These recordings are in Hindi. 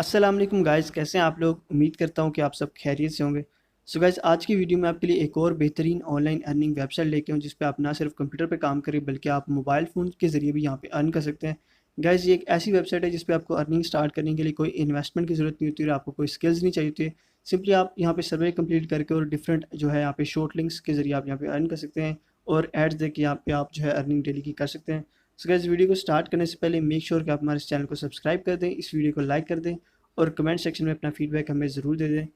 अस्सलाम वालेकुम गाइस, कैसे हैं आप लोग। उम्मीद करता हूं कि आप सब खैरियत से होंगे। सो गाइस, आज की वीडियो में आपके लिए एक और बेहतरीन ऑनलाइन अर्निंग वेबसाइट लेके आऊँ जिस पे आप ना सिर्फ कंप्यूटर पे काम करें बल्कि आप मोबाइल फ़ोन के ज़रिए भी यहाँ पे अर्न कर सकते हैं। गाइस, ये एक ऐसी वेबसाइट है जिस पे आपको अर्निंग स्टार्ट करने के लिए कोई इन्वेस्टमेंट की ज़रूरत नहीं होती और आपको कोई स्किल्स नहीं चाहिए होती है। सिंपली आप यहाँ पे सर्वे कंप्लीट करके और डिफरेंट जो है यहाँ पे शॉर्ट लिंक्स के ज़रिए आप यहाँ पे अर्न कर सकते हैं और एड्स देके यहाँ पे आप जो है अर्निंग डेली की कर सकते हैं। सो गाइस, वीडियो को स्टार्ट करने से पहले मेक श्योर कि आप हमारे इस चैनल को सब्सक्राइब कर दें, इस वीडियो को लाइक कर दें और कमेंट सेक्शन में अपना फीडबैक हमें ज़रूर दे दें।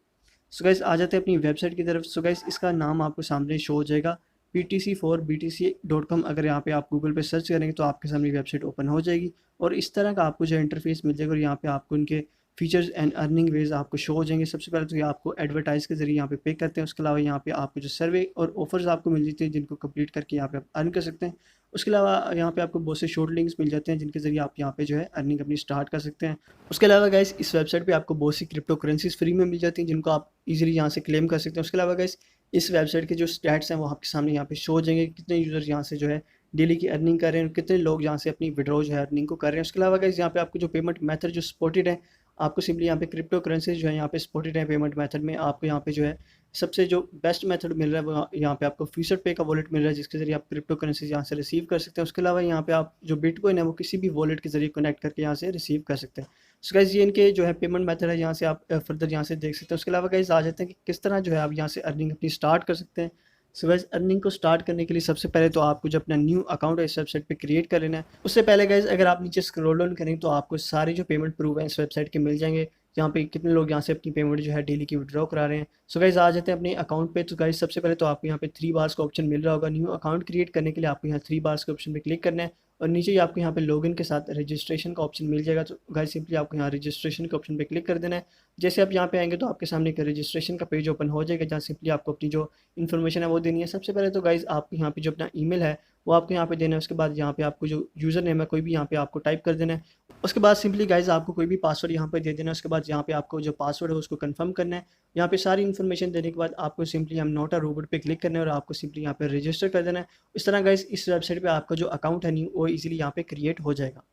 सो गाइस, आ जाते हैं अपनी वेबसाइट की तरफ। सो गाइस, इसका नाम आपको सामने शो हो जाएगा, ptc4btc.com। अगर यहाँ पे आप गूगल पे सर्च करेंगे तो आपके सामने वेबसाइट ओपन हो जाएगी और इस तरह का आपको जो इंटरफेस मिल जाएगा और यहाँ पे आपको उनके फीचर्स एंड अर्निंग वेज आपको शो हो जाएंगे। सबसे पहले तो ये आपको एडवर्टाइज के जरिए यहाँ पे करते हैं। उसके अलावा यहाँ पे आपको जो सर्वे और ऑफर्स आपको मिल जाते हैं जिनको कंप्लीट करके यहाँ पे आप अर्न कर सकते हैं। उसके अलावा यहाँ पे आपको बहुत से शॉर्ट लिंक्स मिल जाते हैं जिनके ज़रिए आप यहाँ पे जो है अर्निंग अपनी स्टार्ट कर सकते हैं। उसके अलावा गाइस, इस वेबसाइट पे आपको बहुत सी क्रिप्टो करेंसीज फ्री में मिल जाती हैं जिनको आप इजीली यहाँ से क्लेम कर सकते हैं। उसके अलावा गाइस, इस वेबसाइट के जो स्टैट्स हैं वो आपके सामने यहाँ पे शो हो जाएंगे, कितने यूज़र यहाँ से जो है डेली की अर्निंग कर रहे हैं और कितने लोग यहाँ से अपनी विड्रॉ जो है अर्निंग को कर रहे हैं। उसके अलावा गाइस, यहाँ पे आपको जो पेमेंट मेथड जो सपोर्टेड है, आपको सिंपली यहाँ पे क्रिप्टो करेंसीज जो है यहाँ पे सपोर्टेड है पेमेंट मेथड में। आपको यहाँ पे जो है सबसे जो बेस्ट मेथड मिल रहा है वो यहाँ पे आपको फ्यूचर पे का वॉलेट मिल रहा है जिसके जरिए आप क्रिप्टो करेंसीज यहाँ से रिसीव कर सकते हैं। उसके अलावा यहाँ पे आप जो बिटकॉइन है वो किसी भी वॉलेट के जरिए कनेक्ट करके यहाँ से रिसीव कर सकते हैं। सो गाइस, ये इनके जो है पेमेंट मेथड है, यहाँ से आप फर्दर यहाँ से देख सकते हैं। उसके अलावा गाइस, आ जाते हैं कि किस तरह जो है आप यहाँ से अर्निंग अपनी स्टार्ट कर सकते हैं। सो गाइस, अर्निंग को स्टार्ट करने के लिए सबसे पहले तो आपको जो अपना न्यू अकाउंट है इस वेबसाइट पे क्रिएट कर लेना है। उससे पहले गाइस, अगर आप नीचे स्क्रॉल डाउन करें तो आपको सारे जो पेमेंट प्रूफ है इस वेबसाइट के मिल जाएंगे, यहाँ पे कितने लोग यहाँ से अपनी पेमेंट जो है डेली की विड्रॉ करा रहे हैं। सो गाइस, आ जाते हैं अपने अकाउंट पे। तो गाइस, सबसे पहले तो आपको यहाँ पे 3 बार्स का ऑप्शन मिल रहा होगा। न्यू अकाउंट क्रिएट करने के लिए आपको यहाँ 3 बार्स के ऑप्शन पे क्लिक करना है और नीचे ही आपको यहाँ पे लॉगिन के साथ रजिस्ट्रेशन का ऑप्शन मिल जाएगा। तो गाइस, सिंपली आपको यहाँ रजिस्ट्रेशन के ऑप्शन पे क्लिक कर देना है। जैसे आप यहाँ पे आएंगे तो आपके सामने एक रजिस्ट्रेशन का पेज ओपन हो जाएगा जहाँ सिंपली आपको अपनी जो इन्फॉर्मेशन है वो देनी है। सबसे पहले तो गाइस, आपको यहाँ पे जो अपना ईमेल है वो आपको यहाँ पे देना है। उसके बाद यहाँ पे आपको जो यूज़र नेम है कोई भी यहाँ पे आपको टाइप कर देना है। उसके बाद सिंपली गाइस, आपको कोई भी पासवर्ड यहाँ पे दे देना है। उसके बाद यहाँ पे आपको जो पासवर्ड है उसको कंफर्म करना है। यहाँ पे सारी इन्फॉर्मेशन देने के बाद आपको सिंपली हम नोट अ रोबोट पे क्लिक करना है और आपको सिंपली यहाँ पे रजिस्टर कर देना है। इस तरह गाइस, इस वेबसाइट पे आपका जो अकाउंट है नहीं वो इजीली यहाँ पे क्रिएट हो जाएगा।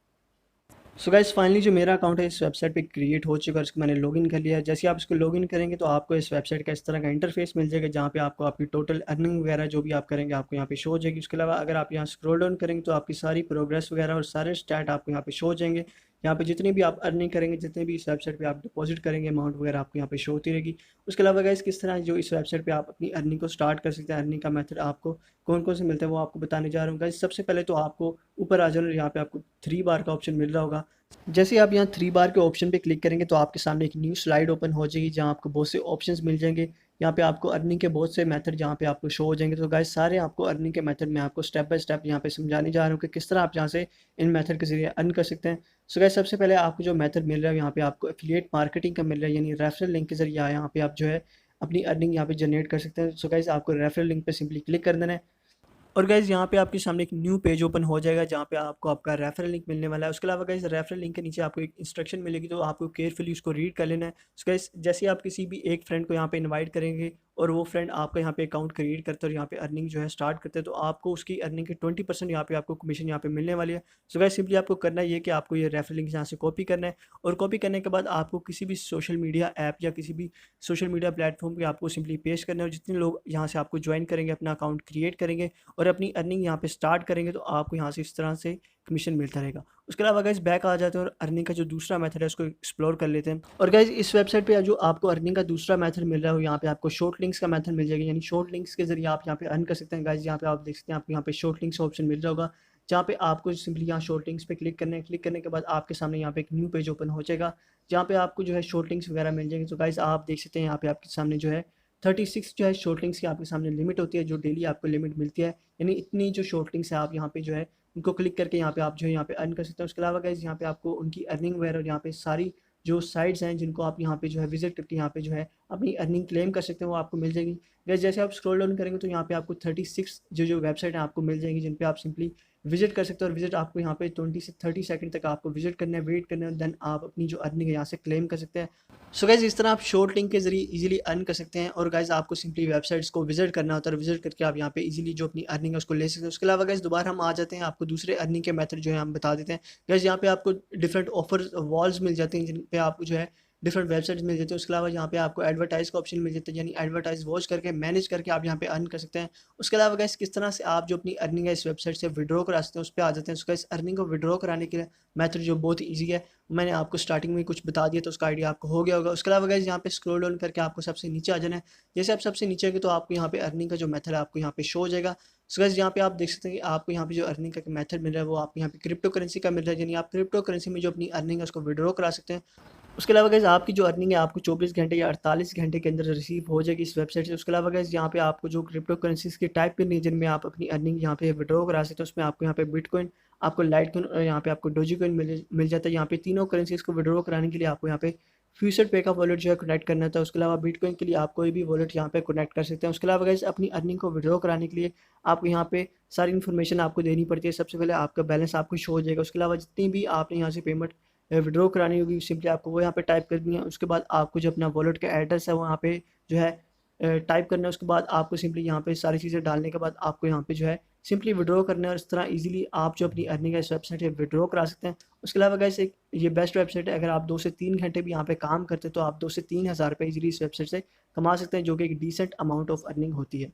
सो गाइस, फाइनली जो मेरा अकाउंट है इस वेबसाइट पे क्रिएट हो चुका है, इसको मैंने लॉगिन कर लिया है। जैसे आप इसको लॉगिन करेंगे तो आपको इस वेबसाइट का इस तरह का इंटरफेस मिल जाएगा जहाँ पे आपको आपकी टोटल अर्निंग वगैरह जो भी आप करेंगे आपको यहाँ पे शो हो जाएगी। उसके अलावा अगर आप यहाँ स्क्रॉल डाउन करेंगे तो आपकी सारी प्रोग्रेस वगैरह और सारे स्टैट आपको यहाँ पे शो हो जाएंगे। यहाँ पे जितनी भी आप अर्निंग करेंगे, जितने भी इस वेबसाइट पे आप डिपॉजिट करेंगे, अमाउंट वगैरह आपको यहाँ पे शो होती रहेगी। उसके अलावा गाइस, किस तरह जो इस वेबसाइट पे आप अपनी अर्निंग को स्टार्ट कर सकते हैं, अर्निंग का मेथड आपको कौन कौन से मिलते हैं वो आपको बताने जा रहा हूँ गाइस। सबसे पहले तो आपको ऊपर आ जाना, यहाँ पे आपको 3 बार का ऑप्शन मिल रहा होगा। जैसे आप यहाँ 3 बार के ऑप्शन पे क्लिक करेंगे तो आपके सामने एक न्यू स्लाइड ओपन हो जाएगी जहाँ आपको बहुत से ऑप्शंस मिल जाएंगे। यहाँ पे आपको अर्निंग के बहुत से मेथड जहाँ पे आपको शो हो जाएंगे। तो गाइस, सारे आपको अर्निंग के मेथड में आपको स्टेप बाय स्टेप यहाँ पे समझाने जा रहा हूँ कि किस तरह आप यहाँ से इन मेथड के जरिए अर्न कर सकते हैं। सो गाइस, सबसे पहले आपको जो मेथड मिल रहा है यहाँ पे आपको एफिलिएट मार्केटिंग का मिल रहा है, यानी रेफरल लिंक के जरिए यहाँ पे आप जो है अपनी अर्निंग यहाँ पे जनरेट कर सकते हैं। सो गाइस, आपको रेफरल लिंक पे सिंपली क्लिक कर देना है और गाइज़ यहाँ पे आपके सामने एक न्यू पेज ओपन हो जाएगा जहाँ पे आपको आपका रेफरल लिंक मिलने वाला है। उसके अलावा गाइज़, रेफरल लिंक के नीचे आपको एक इंस्ट्रक्शन मिलेगी तो आपको केयरफुली उसको रीड कर लेना है। सो गाइज़, जैसे आप किसी भी एक फ्रेंड को यहाँ पे इनवाइट करेंगे और वो फ्रेंड आपका यहाँ पे अकाउंट क्रिएट करते हैं और यहाँ पे अर्निंग जो है स्टार्ट करते हैं तो आपको उसकी अर्निंग के 20% यहाँ पे आपको कमीशन यहाँ पे मिलने वाली है। सो गाइज़, सिंपली आपको करना ये कि आपको ये रेफरल लिंक यहाँ से कॉपी करना है और कॉपी करने के बाद आपको किसी भी सोशल मीडिया ऐप या किसी भी सोशल मीडिया प्लेटफॉर्म पे आपको सिंपली पेश करना है और जितने लोग यहाँ से आपको ज्वाइन करेंगे, अपना अकाउंट क्रिएट करेंगे और अपनी अर्निंग यहाँ पे स्टार्ट करेंगे तो आपको यहाँ से इस तरह से कमीशन मिलता रहेगा। उसके अलावा गाइस, बैक आ जाते हैं और अर्निंग का जो दूसरा मेथड है उसको एक्सप्लोर कर लेते हैं। और गाइस, इस वेबसाइट पे जो आपको अर्निंग का दूसरा मेथड मिल रहा है यहाँ पे आपको शॉर्ट लिंक्स का मेथड मिल जाएगा, यानी शॉर्ट लिंक्स के जरिए आप यहाँ पे अर्न कर सकते हैं। गाइस, यहाँ पे आप देख सकते हैं आपको यहाँ पे शॉर्ट लिंक्स ऑप्शन मिल रहा होगा जहाँ पे आपको सिंपली यहाँ शॉर्ट लिंक्स पे क्लिक करना है। क्लिक करने के बाद आपके सामने यहाँ पे एक न्यू पेज ओपन हो जाएगा जहाँ पे आपको जो है शॉर्ट लिंक्स वगैरह मिल जाएंगे। तो गाइस, आप देख सकते हैं यहाँ पे आपके सामने जो है 36 जो है शॉर्ट लिंक्स की आपके सामने लिमिट होती है, जो डेली आपको लिमिट मिलती है, यानी इतनी जो शॉर्ट लिंक्स है आप यहाँ पे जो है उनको क्लिक करके यहाँ पे आप जो है यहाँ पे अर्न कर सकते हैं। उसके अलावा गाइस, यहाँ पे आपको उनकी अर्निंग वगैरह और यहाँ पे सारी जो साइट्स हैं जिनको आप यहाँ पे जो है विजिट करके यहाँ पे जो है अपनी अर्निंग क्लेम कर सकते हैं वो आपको मिल जाएगी। गाइस, जैसे आप स्क्रॉल डाउन करेंगे तो यहाँ पे आपको 36 जो वेबसाइट है आपको मिल जाएंगी जिन पे आप सिंपली विजिट कर सकते हो। और विजिट आपको यहाँ पे 20 से 30 सेकंड तक आपको विजिट करना है, वेट करना है, देन आप अपनी जो अर्निंग है यहाँ से क्लेम कर सकते हैं। सो गाइज इस तरह आप शॉर्ट लिंक के जरिए इजीली अर्न कर सकते हैं। और गाइज आपको सिंपली वेबसाइट्स को विजिट करना होता है, विजिट करके आप यहाँ पे इजीली जो अपनी अर्निंग है उसको ले सकते हैं। उसके अलावा गाइज दोबारा हम आ जाते हैं, आपको दूसरे अर्निंग के मेथड जो है हम बता देते हैं। गाइज यहाँ पे आपको डिफरेंट ऑफर वॉल्स मिल जाते हैं जिन पे आपको जो है डिफरेंट वेबसाइट्स मिल जाते हैं। उसके अलावा यहाँ पे आपको एडवर्टाइज का ऑप्शन मिल जाता है, यानी एडवर्टाइज वॉच करके मैनेज करके आप यहाँ पे अर्न कर सकते हैं। उसके अलावा गाइस किस तरह से आप जो अपनी अर्निंग है इस वेबसाइट से विड्रॉ करा सकते हैं उस पर आ जाते हैं। उसका इस अर्निंग को विड्रॉ कराने के लिए मेथड जो बहुत ही ईजी है, मैंने आपको स्टार्टिंग में कुछ बता दिया तो उसका आइडिया आपको हो गया होगा। उसके अलावा गाइस यहाँ पे स्क्रॉल डाउन करके आपको सबसे नीचे आ जाना है। जैसे आप सबसे नीचे गए तो आपको यहाँ पे अर्निंग का जो मेथड है आपको यहाँ पे शो हो जाएगा। सो गाइस यहाँ पे आप देख सकते हैं कि आपको यहाँ पे जो अर्निंग का मेथड मिल रहा है वो आपको यहाँ पे क्रिप्टो करेंसी का मिल रहा है, यानी आप क्रिप्टो करेंसी में जो अपनी अर्निंग है उसको विड्रॉ करा सकते हैं। उसके अलावा गाइस आपकी जो अर्निंग है आपको 24 घंटे या 48 घंटे के अंदर रिसीव हो जाएगी इस वेबसाइट से। उसके अलावा गाइस यहाँ पे आपको जो क्रिप्टो करेंसीज की टाइप करनी है जिनमें आप अपनी अर्निंग यहाँ पे विड्रॉ करा सकते हो, उसमें आपको यहाँ पे बिटकॉइन, आपको लाइट कॉइन और यहाँ पे आपको डोजी कॉइन मिल जाता है। यहाँ पे तीनों करेंसीज को विड्रॉ कराने के लिए आपको यहाँ पे फ्यूचर पे का वॉलेट जो है कनेक्ट करना था। उसके अलावा बिटकॉइन के लिए आप कोई भी वॉलेट यहाँ पे कनेक्ट कर सकते हैं। उसके अलावा गाइस अपनी अर्निंग को विड्रॉ कराने के लिए आपको यहाँ पे सारी इन्फॉर्मेशन आपको देनी पड़ती है। सबसे पहले आपका बैलेंस आपको शो हो जाएगा। उसके अलावा जितनी भी आपने यहाँ से पेमेंट विड्रॉ करानी होगी सिंपली आपको वो यहाँ पे टाइप करनी है। उसके बाद आपको जो अपना वॉलेट का एड्रेस है वो यहाँ पे जो है टाइप करना है। उसके बाद आपको सिंपली यहाँ पे सारी चीज़ें डालने के बाद आपको यहाँ पे जो है सिंपली विड्रॉ करना है। और इस तरह इजीली आप जो अपनी अर्निंग है इस वेबसाइट से विड्रॉ करा सकते हैं। उसके अलावा गाइस एक ये बेस्ट वेबसाइट है, अगर आप 2 से 3 घंटे भी यहाँ पे काम करते हैं तो आप 2 से 3 हज़ार रुपये इजीली इस वेबसाइट से कमा सकते हैं, जो कि एक डिसेंट अमाउंट ऑफ अर्निंग होती है।